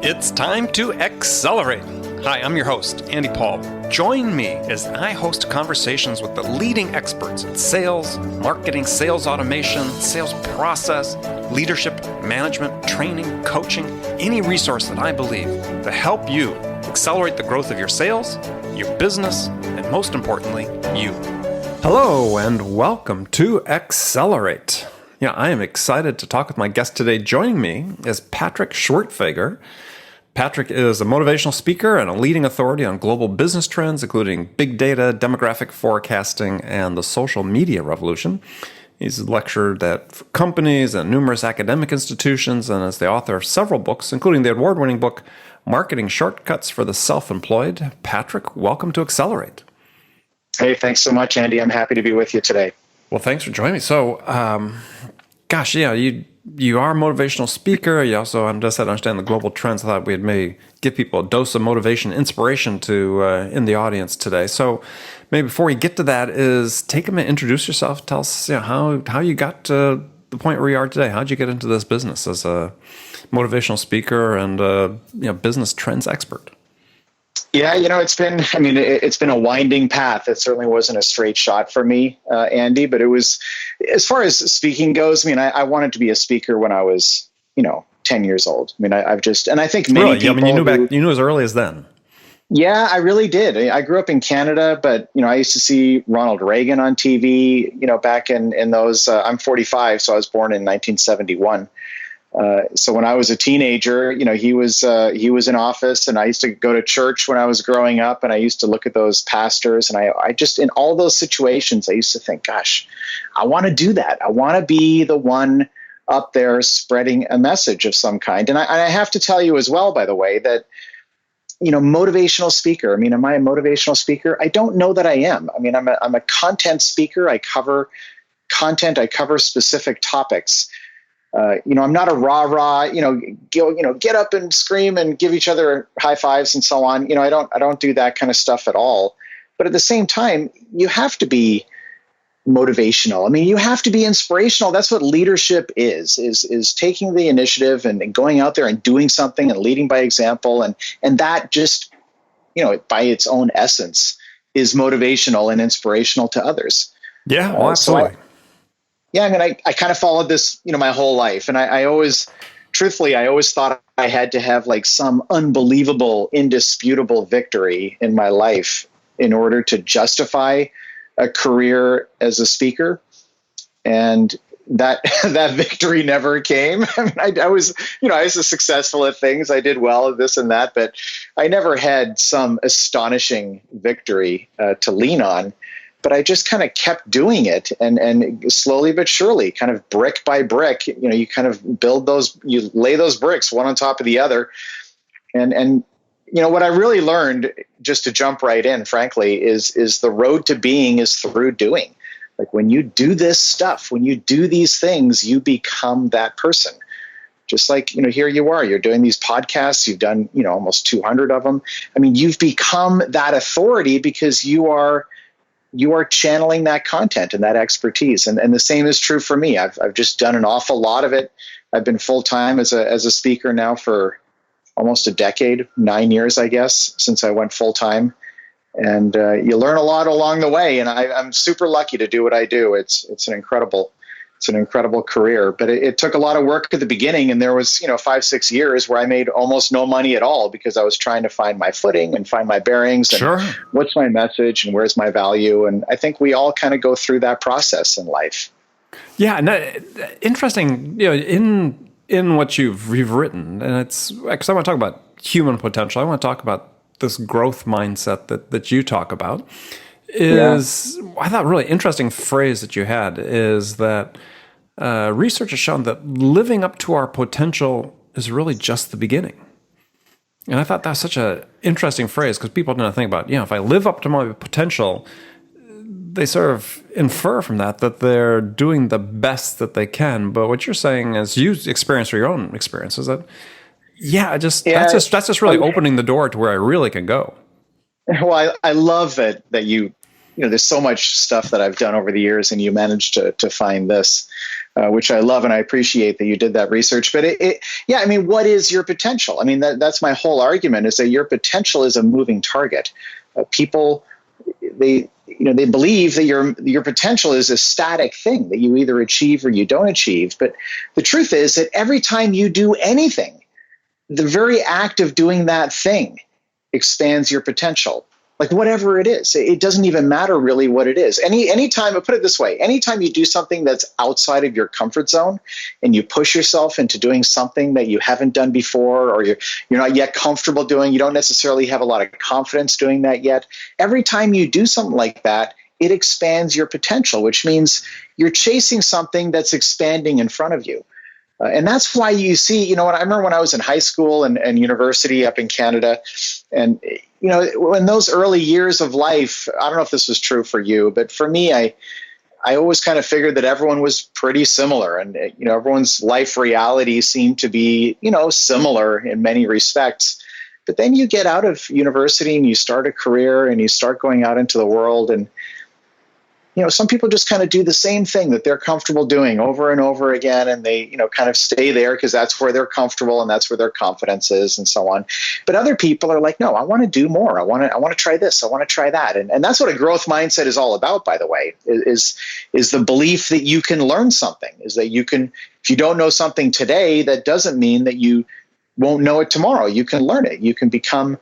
It's time to accelerate. Hi, I'm your host, Andy Paul. Join me as I host conversations with the leading experts in sales, marketing, sales automation, sales process, leadership, management, training, coaching, any resource that I believe to help you accelerate the growth of your sales, your business, and most importantly, you. Hello, and welcome to Accelerate. Yeah, I am excited to talk with my guest today. Joining me is Patrick Schwerdtfeger. Patrick is a motivational speaker and a leading authority on global business trends, including big data, demographic forecasting, and the social media revolution. He's lectured at companies and numerous academic institutions and is the author of several books, including the award-winning book, Marketing Shortcuts for the Self-Employed. Patrick, welcome to Accelerate. Hey, thanks so much, Andy. I'm happy to be with you today. Well, thanks for joining me. So, you are a motivational speaker. You also understand the global trends. I thought we'd maybe give people a dose of motivation, inspiration to in the audience today. So maybe before we get to that, is take a minute, introduce yourself, tell us how you got to the point where you are today. How'd you get into this business as a motivational speaker and business trends expert? Yeah, it's been a winding path. It certainly wasn't a straight shot for me, Andy, but it was, as far as speaking goes, I wanted to be a speaker when I was, 10 years old. And I think many people... you knew as early as then. Yeah, I really did. I grew up in Canada, but, I used to see Ronald Reagan on TV, back in those, I'm 45, so I was born in 1971. So when I was a teenager, he was in office, and I used to go to church when I was growing up, and I used to look at those pastors, and I just, in all those situations, I used to think, gosh, I want to do that. I want to be the one up there spreading a message of some kind. And I have to tell you as well, by the way, that, motivational speaker. Am I a motivational speaker? I don't know that I am. I'm a content speaker. I cover content. I cover specific topics. I'm not a rah-rah, get up and scream and give each other high fives and so on. I don't do that kind of stuff at all. But at the same time, you have to be motivational. You have to be inspirational. That's what leadership is taking the initiative and going out there and doing something and leading by example. And that just, by its own essence is motivational and inspirational to others. Yeah, absolutely. I kind of followed this, my whole life. And I always thought I had to have like some unbelievable, indisputable victory in my life in order to justify a career as a speaker. And that victory never came. I was successful at things. I did well at this and that, but I never had some astonishing victory to lean on. But I just kind of kept doing it, and slowly but surely, kind of brick by brick, you kind of you lay those bricks one on top of the other. And what I really learned, just to jump right in, frankly, is the road to being is through doing. Like when you do this stuff, when you do these things, you become that person. Just like, here you are, you're doing these podcasts, you've done, almost 200 of them. You've become that authority because you are channeling that content and that expertise. And the same is true for me. I've just done an awful lot of it. I've been full-time as a speaker now for almost a decade, 9 years, I guess, since I went full-time. And you learn a lot along the way. And I'm super lucky to do what I do. It's an incredible career, but it took a lot of work at the beginning. And there was, 5-6 years where I made almost no money at all because I was trying to find my footing and find my bearings and Sure. What's my message and where's my value. And I think we all kind of go through that process in life. Yeah. And interesting, in what you've written, and it's because I want to talk about human potential. I want to talk about this growth mindset that you talk about. I thought a really interesting phrase that you had is that research has shown that living up to our potential is really just the beginning. And I thought that's such an interesting phrase because people don't think about, if I live up to my potential, they sort of infer from that they're doing the best that they can. But what you're saying, as you experience through your own experience, is that, that's just really opening the door to where I really can go. Well, I love that you, there's so much stuff that I've done over the years and you managed to find this. which I love, and I appreciate that you did that research. But yeah, I mean, what is your potential? I mean, that's my whole argument, is that your potential is a moving target. People, they believe that your potential is a static thing that you either achieve or you don't achieve. But the truth is that every time you do anything, the very act of doing that thing expands your potential. Like whatever it is, it doesn't even matter really what it is. Anytime, I'll put it this way, anytime you do something that's outside of your comfort zone and you push yourself into doing something that you haven't done before, or you're not yet comfortable doing, you don't necessarily have a lot of confidence doing that yet. Every time you do something like that, it expands your potential, which means you're chasing something that's expanding in front of you. And that's why you see, I remember when I was in high school and university up in Canada, and, in those early years of life, I don't know if this was true for you, but for me, I always kind of figured that everyone was pretty similar, and, everyone's life reality seemed to be, similar in many respects. But then you get out of university and you start a career and you start going out into the world, and some people just kind of do the same thing that they're comfortable doing over and over again, and they, kind of stay there because that's where they're comfortable and that's where their confidence is and so on. But other people are like, no, I want to do more. I want to try this. I want to try that. And that's what a growth mindset is all about, by the way, is the belief that you can learn something, is that you can, if you don't know something today, that doesn't mean that you won't know it tomorrow. You can learn it. You can become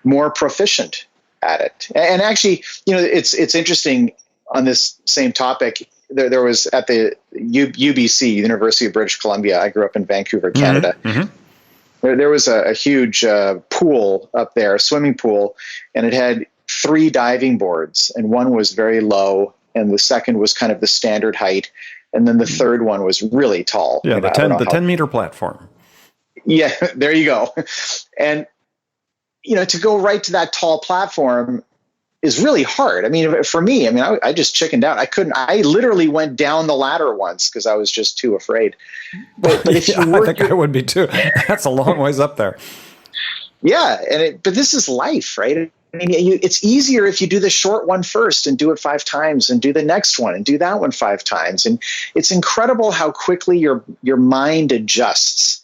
more proficient at it. And actually, it's interesting. On this same topic, there was at the UBC, University of British Columbia. I grew up in Vancouver, Canada. Mm-hmm. There was a huge pool up there, a swimming pool, and it had 3 diving boards, and one was very low, and the second was kind of the standard height, and then the third one was really tall. Yeah, the 10-meter platform. Yeah, there you go. And to go right to that tall platform is really hard. I mean, for me, I just chickened out. I literally went down the ladder once because I was just too afraid. But if you I think I would be too. That's a long ways up there. Yeah. But this is life, right? I mean, it's easier if you do the short one first and do it 5 times and do the next one and do that one 5 times. And it's incredible how quickly your mind adjusts.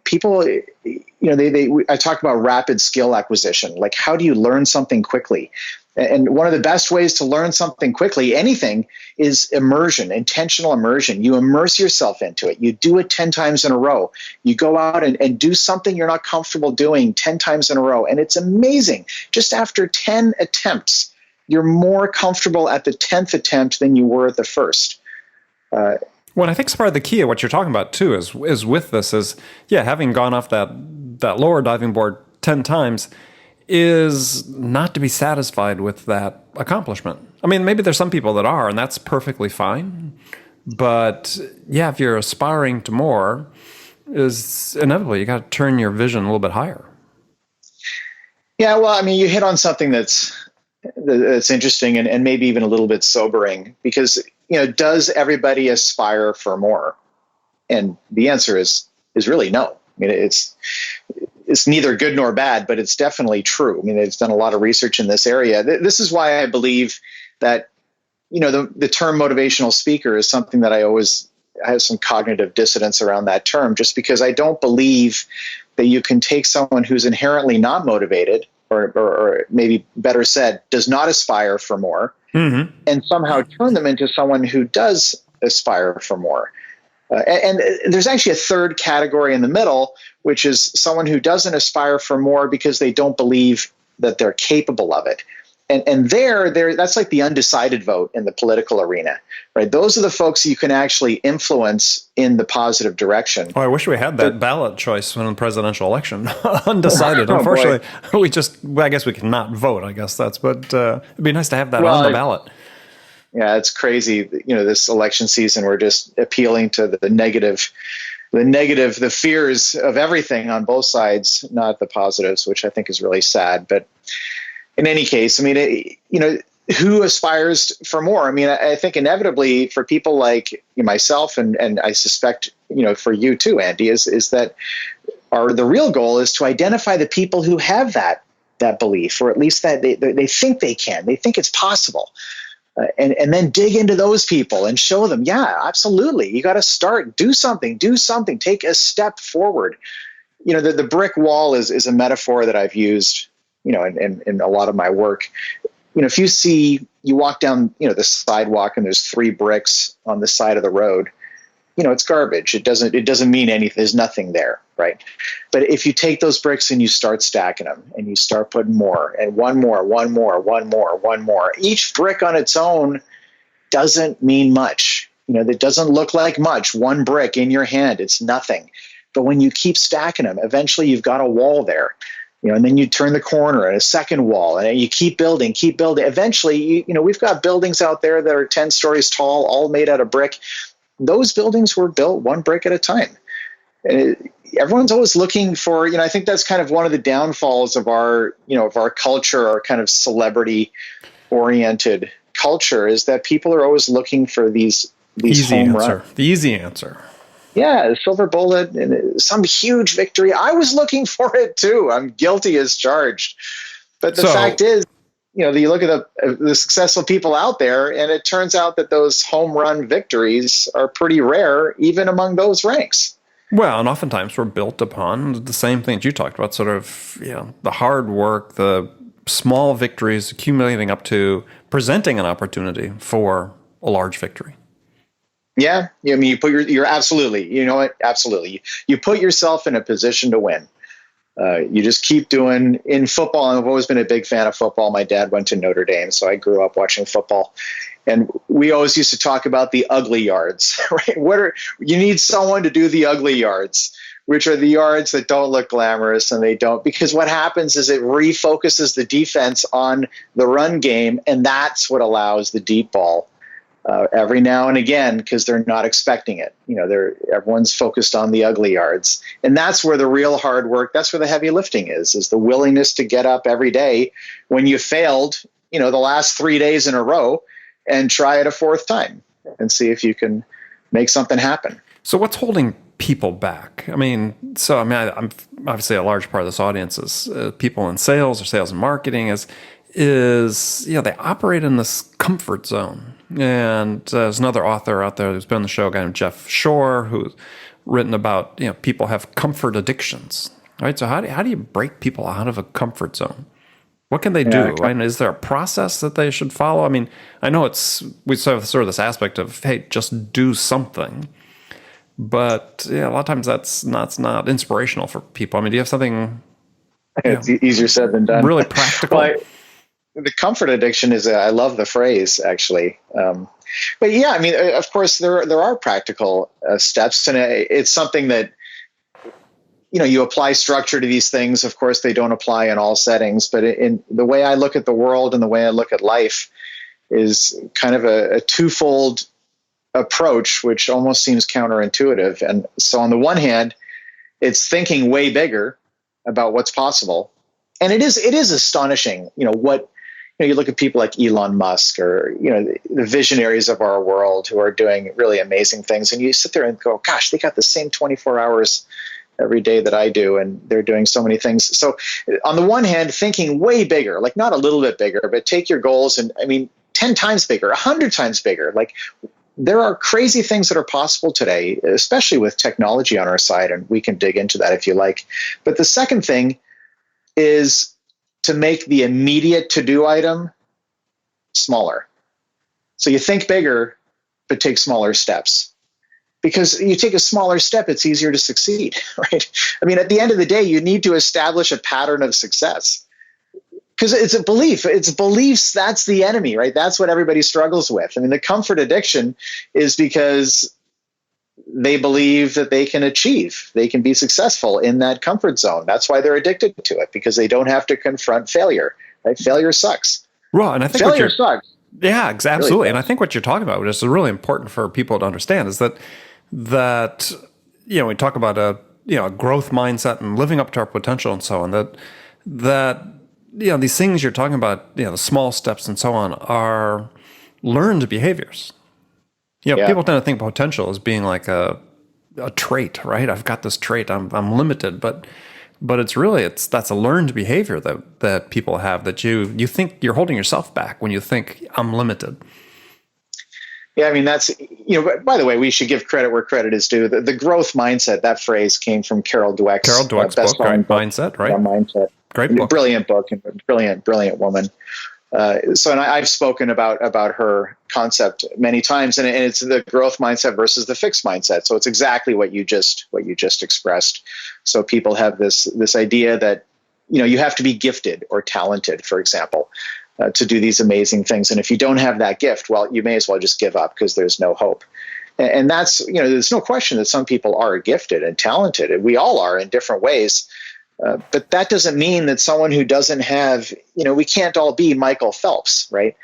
People, I talk about rapid skill acquisition. Like, how do you learn something quickly? And one of the best ways to learn something quickly, anything, is immersion, intentional immersion. You immerse yourself into it. You do it 10 times in a row. You go out and do something you're not comfortable doing 10 times in a row. And it's amazing. Just after 10 attempts, you're more comfortable at the 10th attempt than you were at the first. Well, I think part of the key of what you're talking about too is with this is, having gone off that lower diving board 10 times is not to be satisfied with that accomplishment. I mean, maybe there's some people that are, and that's perfectly fine. But if you're aspiring to more, is inevitably you got to turn your vision a little bit higher. Yeah, well, I mean, you hit on something that's interesting and maybe even a little bit sobering, because does everybody aspire for more? And the answer is really no. I mean, it's neither good nor bad, but it's definitely true. I mean, they've done a lot of research in this area. This is why I believe that, the term motivational speaker is something that I have some cognitive dissonance around that term, just because I don't believe that you can take someone who's inherently not motivated, or maybe better said, does not aspire for more, mm-hmm. and somehow turn them into someone who does aspire for more. And there's actually a third category in the middle, which is someone who doesn't aspire for more because they don't believe that they're capable of it. And that's like the undecided vote in the political arena, right? Those are the folks you can actually influence in the positive direction. Oh, I wish we had that ballot choice in the presidential election. Undecided. Unfortunately, I guess we cannot vote, but it'd be nice to have that on the ballot. Yeah, it's crazy. This election season, we're just appealing to the negative, the fears of everything on both sides, not the positives, which I think is really sad. But in any case, I mean, who aspires for more? I mean, I think inevitably for people like myself, and I suspect, for you too, Andy, is that the real goal is to identify the people who have that belief, or at least that they think they can, they think it's possible. and then dig into those people and show them, yeah, absolutely. You got to start, do something, take a step forward. The brick wall is a metaphor that I've used, in a lot of my work. If you walk down, the sidewalk and there's 3 bricks on the side of the road, it's garbage. It doesn't mean anything. There's nothing there, right? But if you take those bricks and you start stacking them and you start putting more and one more, each brick on its own doesn't mean much. That doesn't look like much. One brick in your hand, it's nothing. But when you keep stacking them, eventually you've got a wall there. And then you turn the corner and a second wall, and you keep building. Eventually, we've got buildings out there that are 10 stories tall, all made out of brick. Those buildings were built one brick at a time. Everyone's always looking for, I think that's kind of one of the downfalls of our culture, our kind of celebrity oriented culture, is that people are always looking for these easy home answer. runs. The easy answer. Yeah, the silver bullet and some huge victory. I was looking for it too. I'm guilty as charged. But the fact is, you look at the successful people out there, and it turns out that those home run victories are pretty rare, even among those ranks. Well, and oftentimes we're built upon the same things you talked about, sort of, the hard work, the small victories accumulating up to presenting an opportunity for a large victory. Yeah, you put you're absolutely, absolutely. You put yourself in a position to win. You just keep doing in football. And I've always been a big fan of football. My dad went to Notre Dame, so I grew up watching football. And we always used to talk about the ugly yards, right? You need someone to do the ugly yards, which are the yards that don't look glamorous, and because what happens is it refocuses the defense on the run game, and that's what allows the deep ball. Every now and again, because they're not expecting it. Everyone's focused on the ugly yards. And that's where the real hard work, that's where the heavy lifting is the willingness to get up every day when you failed, the last 3 days in a row, and try it a 4th time and see if you can make something happen. So what's holding people back? I'm obviously a large part of this audience is people in sales or sales and marketing is they operate in this comfort zone. And there's another author out there who's been on the show, a guy named Jeff Shore, who's written about, people have comfort addictions, right? So how do you break people out of a comfort zone? What can they do? Is there a process that they should follow? I know we have sort of this aspect of, hey, just do something. But a lot of times that's not inspirational for people. Do you have something? It's easier said than done. Really practical. The comfort addiction I love the phrase, actually. But yeah, of course, there are practical steps, and it's something that, you apply structure to these things. Of course, they don't apply in all settings, but in the way I look at the world and the way I look at life is kind of a twofold approach, which almost seems counterintuitive. And so on the one hand, it's thinking way bigger about what's possible. And it is astonishing, you look at people like Elon Musk or, the visionaries of our world who are doing really amazing things. And you sit there and go, gosh, they got the same 24 hours every day that I do, and they're doing so many things. So on the one hand, thinking way bigger, like not a little bit bigger, but take your goals and 10 times bigger, 100 times bigger. Like there are crazy things that are possible today, especially with technology on our side. And we can dig into that if you like. But the second thing is to make the immediate to-do item smaller. So you think bigger, but take smaller steps. Because you take a smaller step, it's easier to succeed, right? At the end of the day, you need to establish a pattern of success. Because it's a belief. It's beliefs, that's the enemy, right? That's what everybody struggles with. The comfort addiction is because they believe that they can be successful in that comfort zone. That's why they're addicted to it, because they don't have to confront failure, right? Failure sucks. Well, and I think failure sucks. Yeah, absolutely. Really, and I think what you're talking about, which is really important for people to understand, is that we talk about a growth mindset and living up to our potential and so on, that these things you're talking about, the small steps and so on, are learned behaviors. People tend to think potential as being like a trait, right? I've got this trait, I'm limited, but that's a learned behavior that people have, that you think you're holding yourself back when you think I'm limited. Yeah, I mean, that's, by the way, we should give credit where credit is due. The growth mindset, that phrase came from Carol Dweck's book, right? book, Mindset, right? Mindset. Great book. Brilliant book and brilliant woman. And I've spoken about her concept many times, and it's the growth mindset versus the fixed mindset. So it's exactly what you just expressed. So people have this idea that, you have to be gifted or talented, for example, to do these amazing things. And if you don't have that gift, well, you may as well just give up because there's no hope. And that's, there's no question that some people are gifted and talented, and we all are in different ways. But that doesn't mean that someone who doesn't have, we can't all be Michael Phelps, right?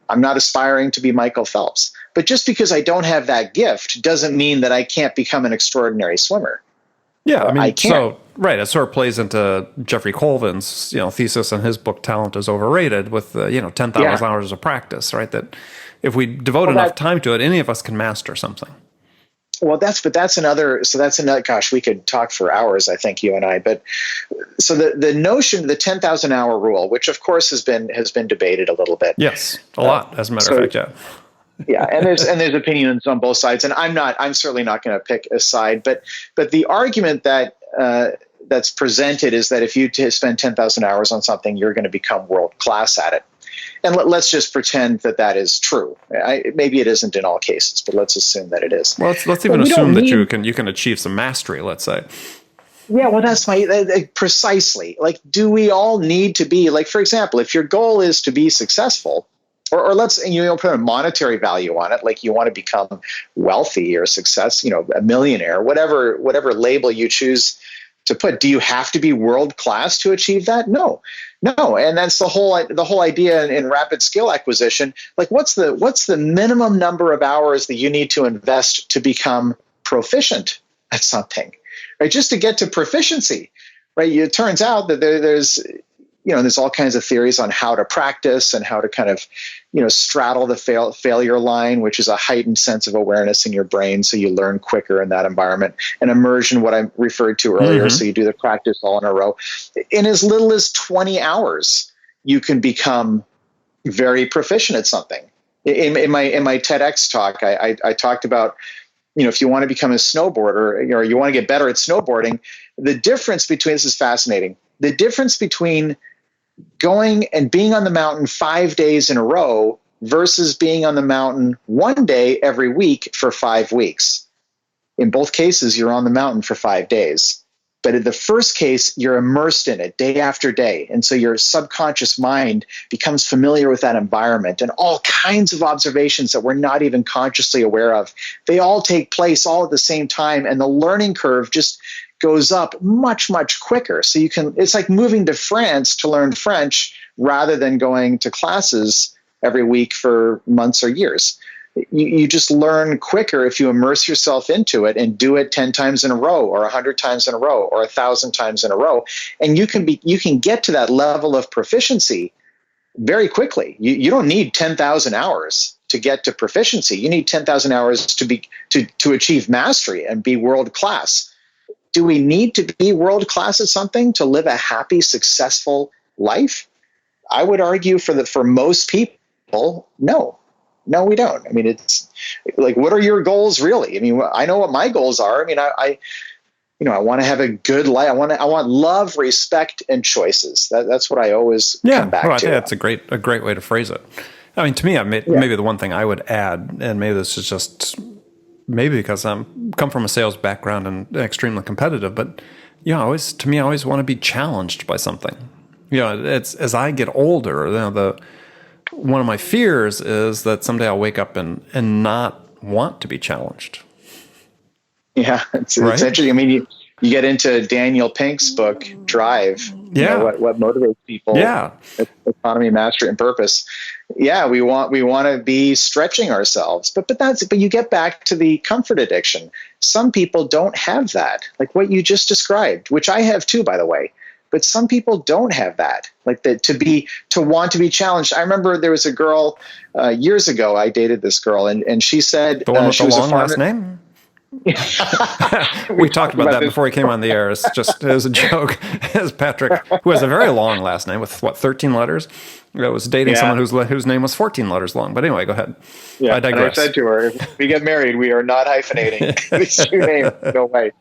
I'm not aspiring to be Michael Phelps. But just because I don't have that gift doesn't mean that I can't become an extraordinary swimmer. Yeah, I mean, so right, it sort of plays into Jeffrey Colvin's, thesis in his book "Talent is Overrated" with 10,000 hours of practice, right? That if we devote enough time to it, any of us can master something. Well, that's another. Gosh, we could talk for hours, I think, you and I. But so the notion, the 10,000 hour rule, which of course has been debated a little bit. Yes, a lot, as a matter of fact, yeah. Yeah, and there's opinions on both sides, and I'm certainly not going to pick a side, but the argument that that's presented is that if you spend 10,000 hours on something, you're going to become world class at it. And let's just pretend that is true. Maybe it isn't in all cases, but let's assume that it is. Well, let's even assume that you can achieve some mastery, let's say. Yeah, well, that's precisely. Like, do we all need to be, like, for example, if your goal is to be successful, or let's, put a monetary value on it, like you want to become wealthy or success, a millionaire, whatever label you choose to put. Do you have to be world class to achieve that? No. And that's the whole idea in rapid skill acquisition. Like, what's the minimum number of hours that you need to invest to become proficient at something, right? Just to get to proficiency, right? It turns out that there's all kinds of theories on how to practice and how to kind of, straddle the failure line, which is a heightened sense of awareness in your brain. So you learn quicker in that environment, and immersion, what I referred to earlier. Mm-hmm. So you do the practice all in a row. In as little as 20 hours, you can become very proficient at something. In my TEDx talk, I talked about, if you want to become a snowboarder or you want to get better at snowboarding, the difference between, this is fascinating, the difference between going and being on the mountain 5 days in a row versus being on the mountain one day every week for 5 weeks. In both cases, you're on the mountain for 5 days. But in the first case, you're immersed in it day after day. And so your subconscious mind becomes familiar with that environment, and all kinds of observations that we're not even consciously aware of. They all take place all at the same time, and the learning curve just goes up much, much quicker. So it's like moving to France to learn French rather than going to classes every week for months or years. You just learn quicker if you immerse yourself into it and do it 10 times in a row, or 100 times in a row, or 1,000 times in a row. And you can get to that level of proficiency very quickly. You don't need 10,000 hours to get to proficiency. You need 10,000 hours to achieve mastery and be world class. Do we need to be world class at something to live a happy, successful life? I would argue for most people, no. No, we don't. I mean, it's like, what are your goals really? I mean, I know what my goals are. I mean, I want to have a good life. I want love, respect, and choices. That's what I always come back to. I think that's a great way to phrase it. I mean, to me, maybe the one thing I would add, and maybe this is just because I'm come from a sales background and extremely competitive, but I always want to be challenged by something. It's as I get older, one of my fears is that someday I'll wake up and not want to be challenged. Yeah, it's interesting. I mean, you get into Daniel Pink's book, Drive. Yeah, what motivates people. Yeah, autonomy, mastery, and purpose. Yeah, we want to be stretching ourselves, but you get back to the comfort addiction. Some people don't have that, like what you just described, which I have too, by the way. But some people don't have that, like to want to be challenged. I remember there was a girl years ago. I dated this girl, and she said the one with the long last name. We talked about that before he came on the air. It was a joke. As Patrick, who has a very long last name with 13 letters, I was dating someone whose name was 14 letters long. But anyway, go ahead. Yeah, I digress. and I said to her, if we get married, we are not hyphenating these two names. No way.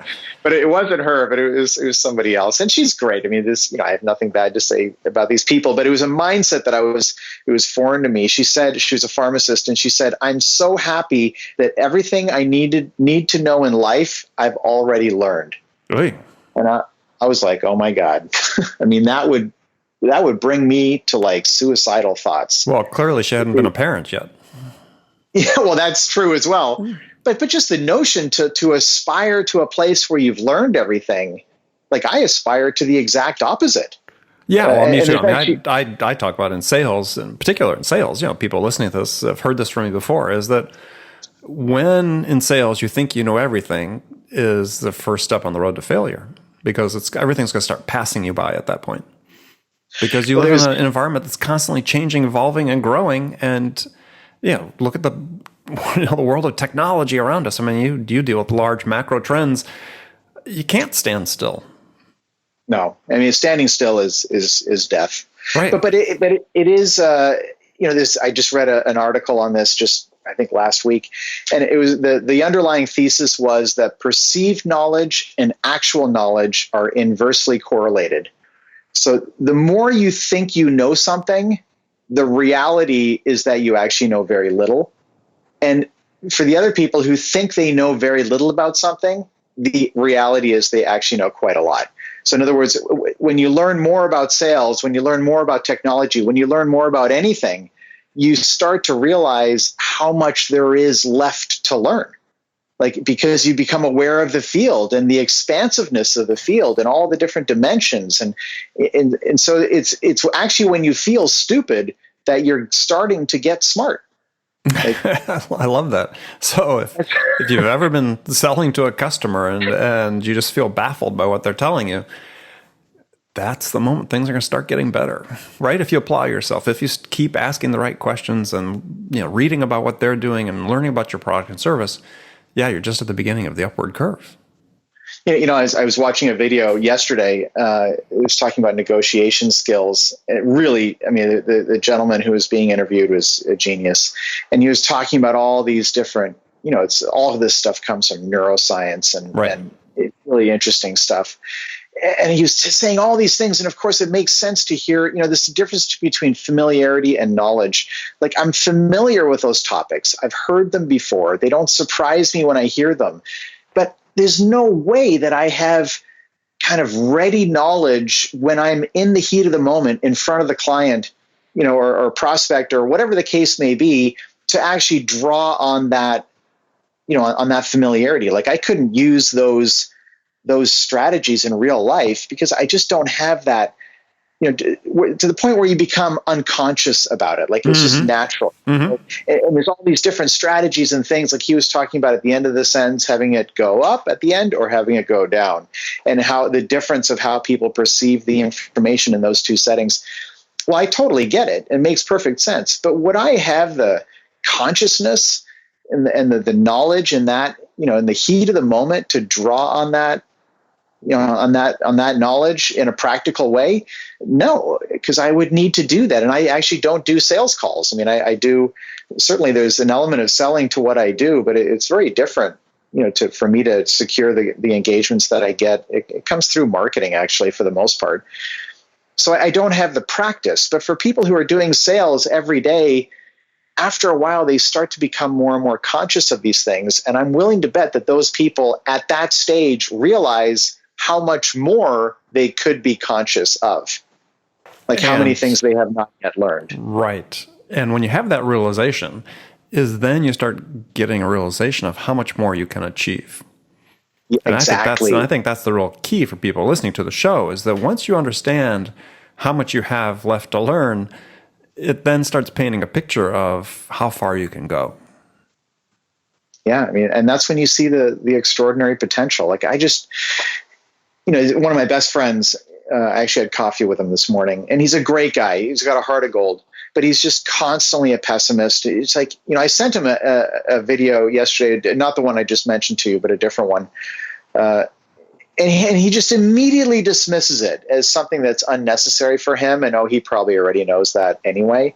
But it wasn't her, but it was somebody else. And she's great. I mean, I have nothing bad to say about these people, but it was a mindset that it was foreign to me. She said, she was a pharmacist, and she said, I'm so happy that everything I need to know in life, I've already learned. Really? And I was like, oh my God. I mean, that would bring me to like suicidal thoughts. Well, clearly she hadn't been a parent yet. Yeah, well, that's true as well. But just the notion to aspire to a place where you've learned everything, like I aspire to the exact opposite. Yeah, well, me too. I mean, I talk about in sales, in particular in sales, people listening to this have heard this from me before, is that when in sales you think you know everything is the first step on the road to failure, because everything's going to start passing you by at that point. Because you live in an environment that's constantly changing, evolving, and growing. And, look at the world of technology around us. I mean, you deal with large macro trends. You can't stand still. No, I mean, standing still is death. Right. But it is, this. I just read an article on this just I think last week, and it was the underlying thesis was that perceived knowledge and actual knowledge are inversely correlated. So the more you think you know something, the reality is that you actually know very little. And for the other people who think they know very little about something, the reality is they actually know quite a lot. So in other words, when you learn more about sales, when you learn more about technology, when you learn more about anything, you start to realize how much there is left to learn. Like, because you become aware of the field and the expansiveness of the field and all the different dimensions. And so it's actually when you feel stupid that you're starting to get smart. Like, I love that. So if you've ever been selling to a customer and you just feel baffled by what they're telling you, that's the moment things are going to start getting better, right? If you apply yourself, if you keep asking the right questions and reading about what they're doing and learning about your product and service, yeah, you're just at the beginning of the upward curve. I was watching a video yesterday. It was talking about negotiation skills. And it really, I mean, the gentleman who was being interviewed was a genius. And he was talking about all these different, it's all of this stuff comes from neuroscience and it's really interesting stuff. And he was just saying all these things. And of course, it makes sense to hear, this difference between familiarity and knowledge. Like, I'm familiar with those topics. I've heard them before. They don't surprise me when I hear them. But there's no way that I have kind of ready knowledge when I'm in the heat of the moment in front of the client, or prospect or whatever the case may be, to actually draw on that, on that familiarity. Like, I couldn't use those strategies in real life because I just don't have that, to the point where you become unconscious about it. Like, it's just natural. Mm-hmm. And there's all these different strategies and things, like he was talking about at the end of the sentence, having it go up at the end or having it go down, and how the difference of how people perceive the information in those two settings. Well, I totally get it. It makes perfect sense. But would I have the consciousness and the knowledge in that, in the heat of the moment to draw on that, on that knowledge in a practical way? No, because I would need to do that. And I actually don't do sales calls. I mean, I do, certainly there's an element of selling to what I do, but it's very different, for me to secure the engagements that I get. It comes through marketing, actually, for the most part. So I don't have the practice. But for people who are doing sales every day, after a while, they start to become more and more conscious of these things. And I'm willing to bet that those people at that stage realize how much more they could be conscious of, like how many things they have not yet learned. Right. And when you have that realization, is then you start getting a realization of how much more you can achieve. Yeah, and exactly. I think that's the real key for people listening to the show, is that once you understand how much you have left to learn, it then starts painting a picture of how far you can go. Yeah, I mean, and that's when you see the extraordinary potential. Like, I just, one of my best friends, I actually had coffee with him this morning, and he's a great guy. He's got a heart of gold, but he's just constantly a pessimist. It's like, I sent him a video yesterday, not the one I just mentioned to you, but a different one. and he just immediately dismisses it as something that's unnecessary for him. And he probably already knows that anyway.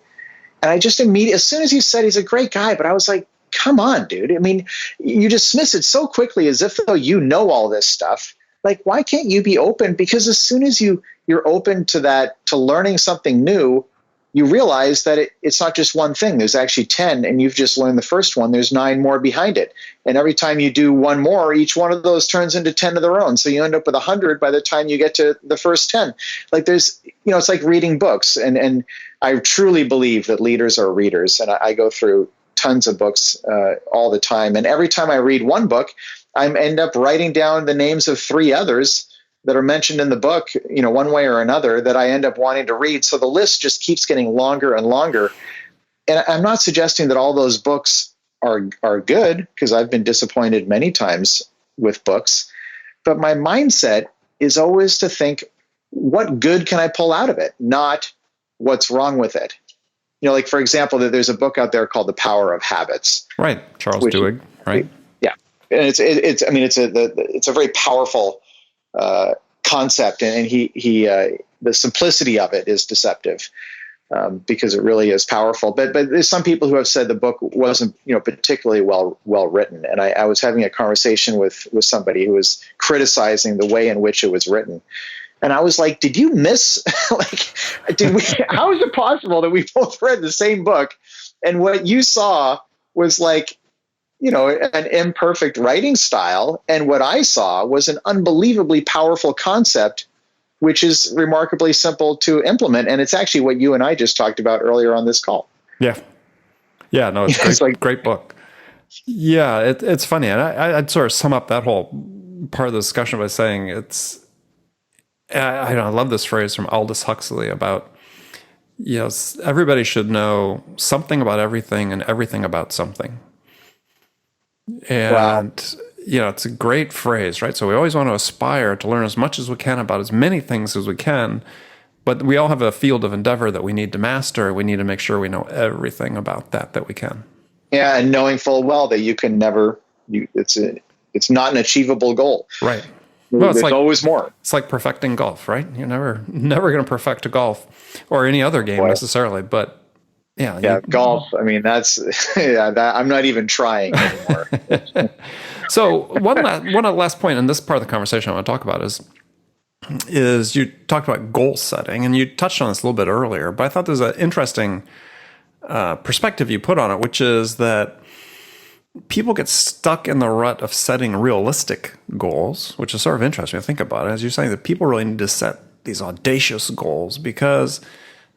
And I just immediately, as soon as he said he's a great guy, but I was like, come on, dude. I mean, you dismiss it so quickly as if though you know all this stuff. Like, why can't you be open? Because as soon as you're open to that, to learning something new, you realize that it's not just one thing. There's actually 10, and you've just learned the first one. There's 9 more behind it. And every time you do one more, each one of those turns into 10 of their own. So you end up with 100 by the time you get to the first 10. Like there's, it's like reading books. And I truly believe that leaders are readers. And I go through tons of books all the time. And every time I read one book, I end up writing down the names of 3 others that are mentioned in the book, one way or another, that I end up wanting to read. So the list just keeps getting longer and longer. And I'm not suggesting that all those books are good, because I've been disappointed many times with books. But my mindset is always to think, what good can I pull out of it? Not what's wrong with it. Like, for example, there's a book out there called The Power of Habits. Right. Charles Duhigg, right? Yeah. And it's a very powerful concept, and the simplicity of it is deceptive, because it really is powerful. But there's some people who have said the book wasn't particularly well written, and I was having a conversation with somebody who was criticizing the way in which it was written, and I was like, did you miss how is it possible that we both read the same book, and what you saw was like an imperfect writing style, and what I saw was an unbelievably powerful concept, which is remarkably simple to implement. And it's actually what you and I just talked about earlier on this call. Yeah. Yeah, no, it's great book. Yeah, it's funny. And I'd sort of sum up that whole part of the discussion by saying I love this phrase from Aldous Huxley about, everybody should know something about everything and everything about something. And, wow. It's a great phrase, right? So we always want to aspire to learn as much as we can about as many things as we can, but we all have a field of endeavor that we need to master. We need to make sure we know everything about that we can. Yeah, and knowing full well that you can never, it's not an achievable goal. Right. Well, there's always more. It's like perfecting golf, right? You're never going to perfect a golf or any other game necessarily, but yeah, golf. I mean, that's I'm not even trying anymore. So one last point in this part of the conversation I want to talk about is you talked about goal setting, and you touched on this a little bit earlier, but I thought there's an interesting perspective you put on it, which is that people get stuck in the rut of setting realistic goals, which is sort of interesting to think about it. As you're saying, that people really need to set these audacious goals because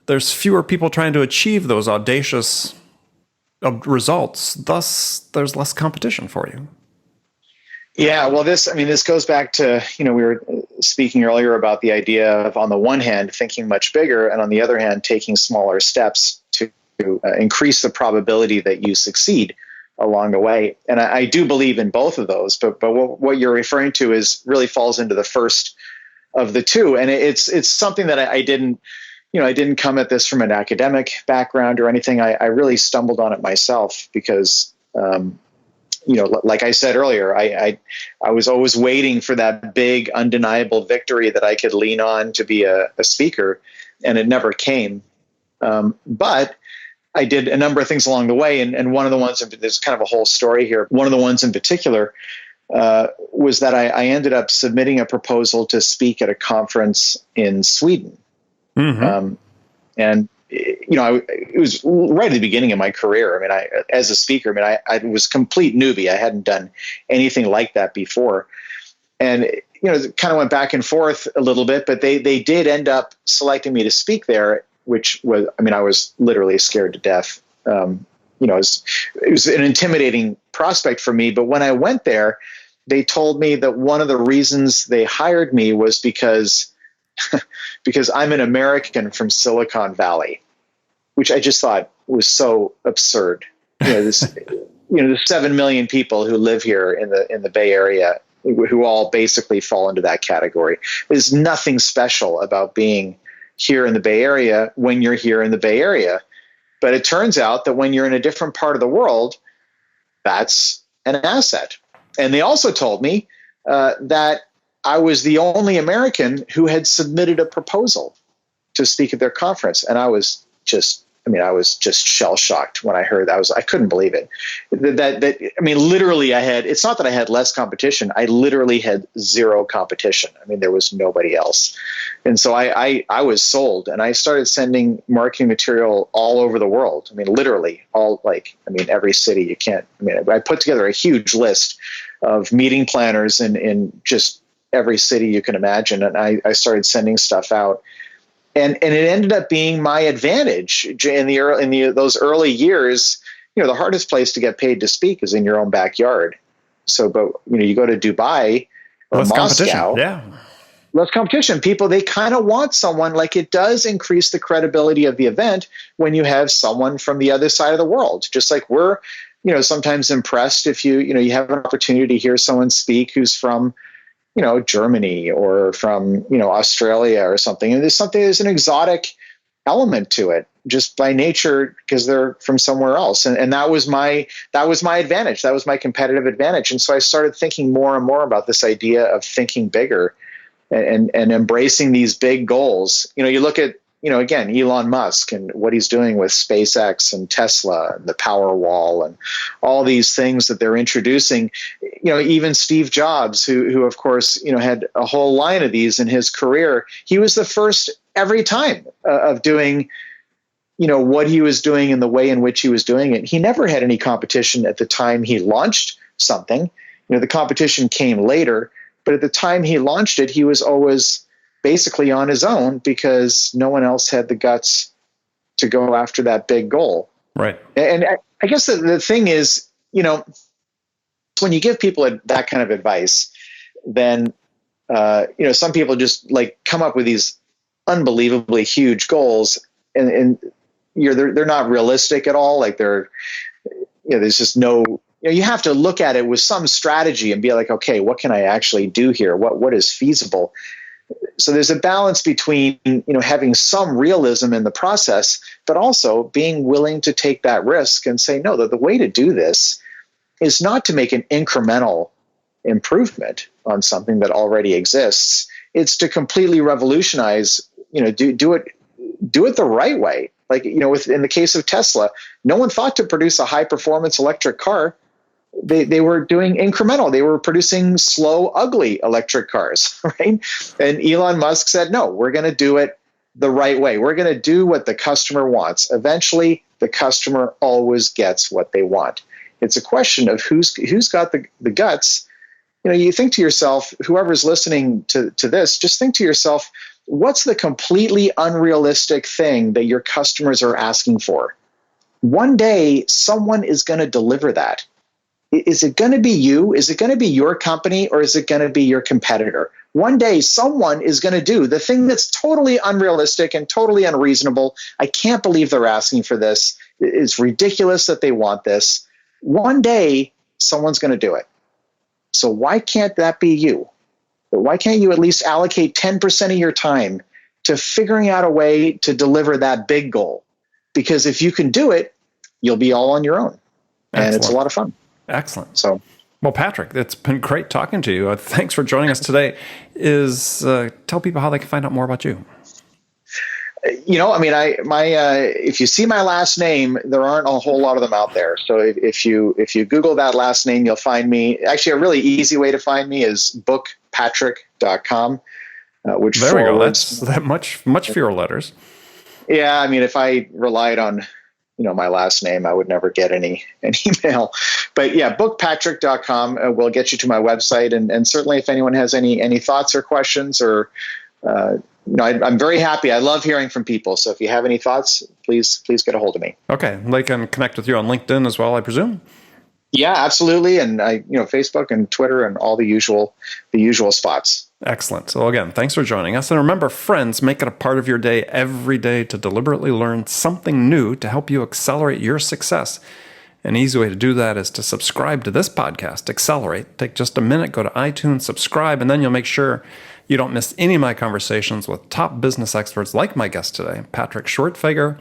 there's fewer people trying to achieve those audacious results. Thus, there's less competition for you. Yeah, well, this goes back to, we were speaking earlier about the idea of, on the one hand, thinking much bigger, and on the other hand, taking smaller steps to increase the probability that you succeed along the way. And I do believe in both of those, but what you're referring to really falls into the first of the two. And it's something that I didn't come at this from an academic background or anything. I really stumbled on it myself because, like I said earlier, I was always waiting for that big, undeniable victory that I could lean on to be a speaker, and it never came. But I did a number of things along the way, and one of the ones, there's kind of a whole story here. One of the ones in particular was that I ended up submitting a proposal to speak at a conference in Sweden. Mm-hmm. And it was right at the beginning of my career. I mean, as a speaker, I was complete newbie. I hadn't done anything like that before. And, it kind of went back and forth a little bit, but they did end up selecting me to speak there, which was, I was literally scared to death. It was an intimidating prospect for me. But when I went there, they told me that one of the reasons they hired me was because I'm an American from Silicon Valley, which I just thought was so absurd. There's 7 million people who live here in the Bay Area who all basically fall into that category. There's nothing special about being here in the Bay Area when you're here in the Bay Area. But it turns out that when you're in a different part of the world, that's an asset. And they also told me that I was the only American who had submitted a proposal to speak at their conference. And I was just shell shocked when I heard that. I couldn't believe it. Literally it's not that I had less competition. I literally had zero competition. There was nobody else. And so I was sold, and I started sending marketing material all over the world. Literally every city you can't, I put together a huge list of meeting planners in just every city you can imagine. And I started sending stuff out. And it ended up being my advantage in those early years. The hardest place to get paid to speak is in your own backyard. So, but you go to Dubai or less Moscow, less competition. People, they kind of want someone. Like, it does increase the credibility of the event when you have someone from the other side of the world. Just like we're, sometimes impressed if you have an opportunity to hear someone speak who's from, Germany or from, Australia or something. And there's an exotic element to it just by nature because they're from somewhere else. And that was my advantage. That was my competitive advantage. And so I started thinking more and more about this idea of thinking bigger and embracing these big goals. You look at, again, Elon Musk and what he's doing with SpaceX and Tesla and the Powerwall and all these things that they're introducing. Even Steve Jobs, who of course, had a whole line of these in his career. He was the first every time of doing, what he was doing and the way in which he was doing it. He never had any competition at the time he launched something. The competition came later, but at the time he launched it, he was always basically on his own because no one else had the guts to go after that big goal. Right. And I guess the thing is, when you give people that kind of advice, then, some people just come up with these unbelievably huge goals and they're not realistic at all. There's just no, you have to look at it with some strategy and be like, okay, what can I actually do here? What is feasible? So there's a balance between, having some realism in the process, but also being willing to take that risk and say, no, the way to do this is not to make an incremental improvement on something that already exists. It's to completely revolutionize, do it the right way. In the case of Tesla, no one thought to produce a high performance electric car. They were doing incremental. They were producing slow, ugly electric cars, right? And Elon Musk said, no, we're going to do it the right way. We're going to do what the customer wants. Eventually, the customer always gets what they want. It's a question of who's got the guts. You think to yourself, whoever's listening to this, just think to yourself, what's the completely unrealistic thing that your customers are asking for? One day, someone is going to deliver that. Is it going to be you? Is it going to be your company? Or is it going to be your competitor? One day, someone is going to do the thing that's totally unrealistic and totally unreasonable. I can't believe they're asking for this. It's ridiculous that they want this. One day, someone's going to do it. So why can't that be you? Why can't you at least allocate 10% of your time to figuring out a way to deliver that big goal? Because if you can do it, you'll be all on your own. And Excellent. It's a lot of fun. Excellent. So, well, Patrick, it's been great talking to you. Thanks for joining us today. Tell people how they can find out more about you. If you see my last name, there aren't a whole lot of them out there. So if you Google that last name, you'll find me. Actually, a really easy way to find me is bookpatrick.com, which there we go. That's that much fewer letters. Yeah, if I relied on my last name, I would never get any email. But yeah, bookpatrick.com will get you to my website. And certainly if anyone has any thoughts or questions or, I'm very happy. I love hearing from people. So if you have any thoughts, please get a hold of me. Okay. They can connect with you on LinkedIn as well, I presume? Yeah, absolutely. And Facebook and Twitter and all the usual spots. Excellent. So again, thanks for joining us. And remember, friends, make it a part of your day every day to deliberately learn something new to help you accelerate your success. An easy way to do that is to subscribe to this podcast, Accelerate. Take just a minute, go to iTunes, subscribe, and then you'll make sure you don't miss any of my conversations with top business experts like my guest today, Patrick Schwerdtfeger,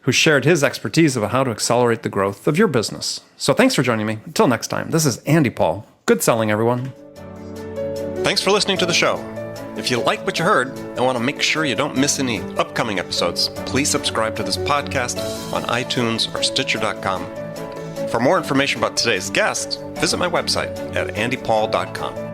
who shared his expertise about how to accelerate the growth of your business. So thanks for joining me. Until next time, this is Andy Paul. Good selling, everyone. Thanks for listening to the show. If you like what you heard and want to make sure you don't miss any upcoming episodes, please subscribe to this podcast on iTunes or Stitcher.com. For more information about today's guest, visit my website at andypaul.com.